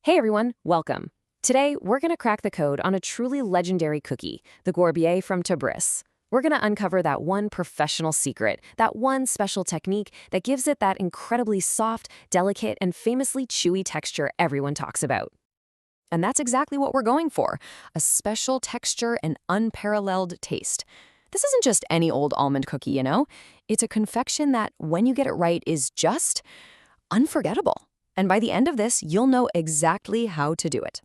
Hey everyone, welcome. Today, we're going to crack the code on a truly legendary cookie, the Qurabiya from Tabriz. We're going to uncover that one professional secret, that one special technique that gives it that incredibly soft, delicate, and famously chewy texture everyone talks about. And that's exactly what we're going for, a special texture and unparalleled taste. This isn't just any old almond cookie, you know? It's a confection that, when you get it right, is just unforgettable. And by the end of this, you'll know exactly how to do it.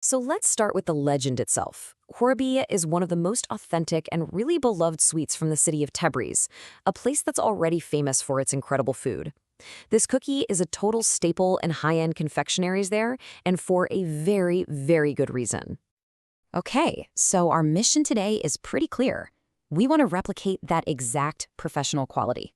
So let's start with the legend itself. Qurabiya is one of the most authentic and really beloved sweets from the city of Tabriz, a place that's already famous for its incredible food. This cookie is a total staple in high-end confectionaries there, and for a very, very good reason. Okay, so our mission today is pretty clear. We want to replicate that exact professional quality.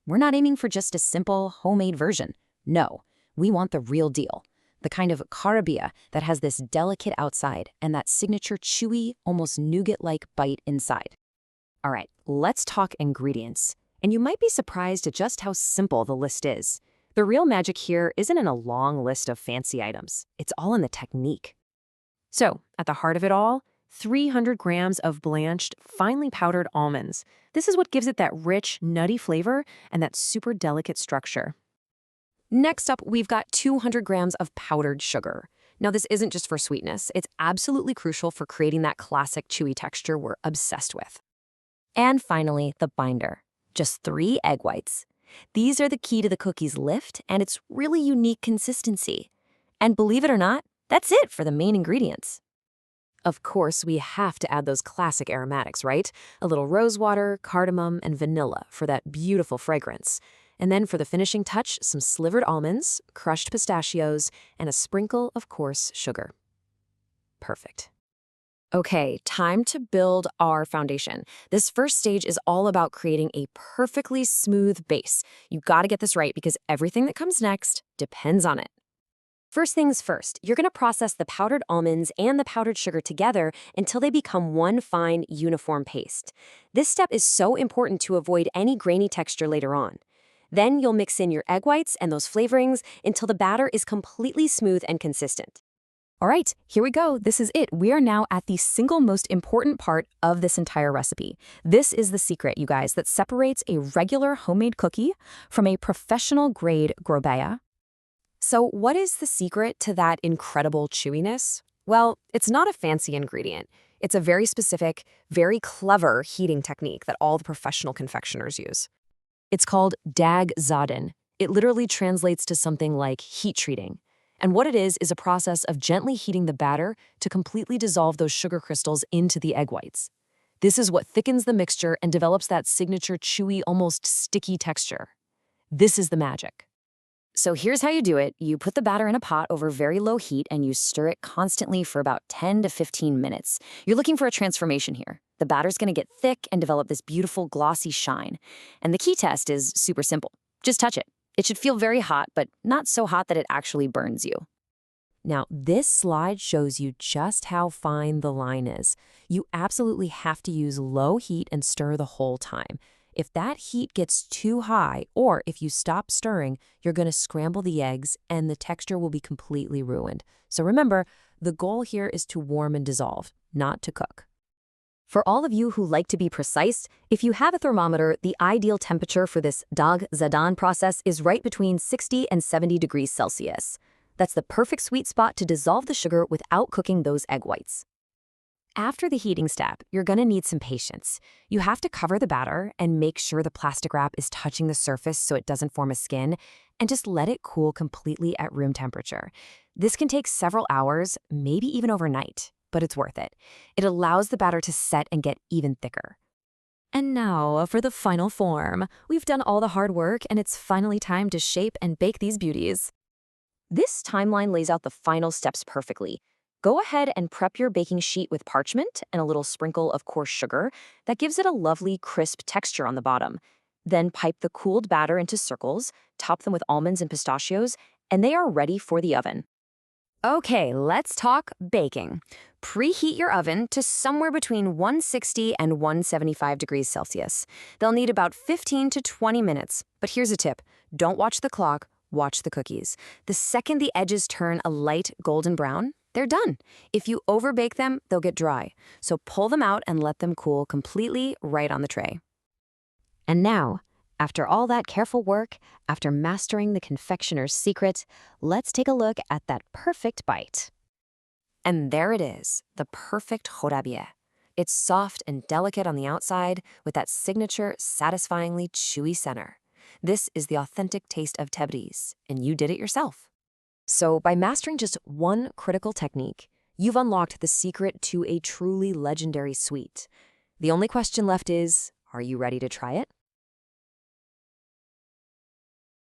We're not aiming for just a simple, homemade version. No. We want the real deal, the kind of qurabiya that has this delicate outside and that signature chewy, almost nougat-like bite inside. All right, let's talk ingredients. And you might be surprised at just how simple the list is. The real magic here isn't in a long list of fancy items. It's all in the technique. So, at the heart of it all, 300 grams of blanched, finely powdered almonds. This is what gives it that rich, nutty flavor and that super delicate structure. Next up, we've got 200 grams of powdered sugar. Now, this isn't just for sweetness. It's absolutely crucial for creating that classic chewy texture we're obsessed with. And finally, the binder. Just 3 egg whites. These are the key to the cookie's lift and its really unique consistency. And believe it or not, that's it for the main ingredients. Of course, we have to add those classic aromatics, right? A little rosewater, cardamom, and vanilla for that beautiful fragrance. And then for the finishing touch, some slivered almonds, crushed pistachios, and a sprinkle of coarse sugar. Perfect. Okay, time to build our foundation. This first stage is all about creating a perfectly smooth base. You gotta get this right because everything that comes next depends on it. First things first, you're gonna process the powdered almonds and the powdered sugar together until they become one fine, uniform paste. This step is so important to avoid any grainy texture later on. Then you'll mix in your egg whites and those flavorings until the batter is completely smooth and consistent. All right, here we go. This is it. We are now at the single most important part of this entire recipe. This is the secret, you guys, that separates a regular homemade cookie from a professional-grade qurabiya. So what is the secret to that incredible chewiness? Well, it's not a fancy ingredient. It's a very specific, very clever heating technique that all the professional confectioners use. It's called dag zaden. It literally translates to something like heat treating. And what it is a process of gently heating the batter to completely dissolve those sugar crystals into the egg whites. This is what thickens the mixture and develops that signature chewy, almost sticky texture. This is the magic. So here's how you do it. You put the batter in a pot over very low heat and you stir it constantly for about 10 to 15 minutes. You're looking for a transformation here. The batter's gonna get thick and develop this beautiful glossy shine. And the key test is super simple. Just touch it. It should feel very hot, but not so hot that it actually burns you. Now, this slide shows you just how fine the line is. You absolutely have to use low heat and stir the whole time. If that heat gets too high, or if you stop stirring, you're going to scramble the eggs and the texture will be completely ruined. So remember, the goal here is to warm and dissolve, not to cook. For all of you who like to be precise, if you have a thermometer, the ideal temperature for this dag zaden process is right between 60 and 70 degrees Celsius. That's the perfect sweet spot to dissolve the sugar without cooking those egg whites. After the heating step, you're going to need some patience. You have to cover the batter and make sure the plastic wrap is touching the surface so it doesn't form a skin, and just let it cool completely at room temperature. This can take several hours, maybe even overnight, but it's worth it. It allows the batter to set and get even thicker. And now for the final form. We've done all the hard work and it's finally time to shape and bake these beauties. This timeline lays out the final steps perfectly. Go ahead and prep your baking sheet with parchment and a little sprinkle of coarse sugar. That gives it a lovely, crisp texture on the bottom. Then pipe the cooled batter into circles, top them with almonds and pistachios, and they are ready for the oven. Okay, let's talk baking. Preheat your oven to somewhere between 160 and 175 degrees Celsius. They'll need about 15 to 20 minutes, but here's a tip. Don't watch the clock. Watch the cookies. The second the edges turn a light golden brown, they're done. If you overbake them, they'll get dry. So pull them out and let them cool completely right on the tray. And now, after all that careful work, after mastering the confectioner's secret, let's take a look at that perfect bite. And there it is, the perfect Qurabiya. It's soft and delicate on the outside with that signature, satisfyingly chewy center. This is the authentic taste of Tabriz, and you did it yourself. So by mastering just one critical technique, you've unlocked the secret to a truly legendary sweet. The only question left is, are you ready to try it?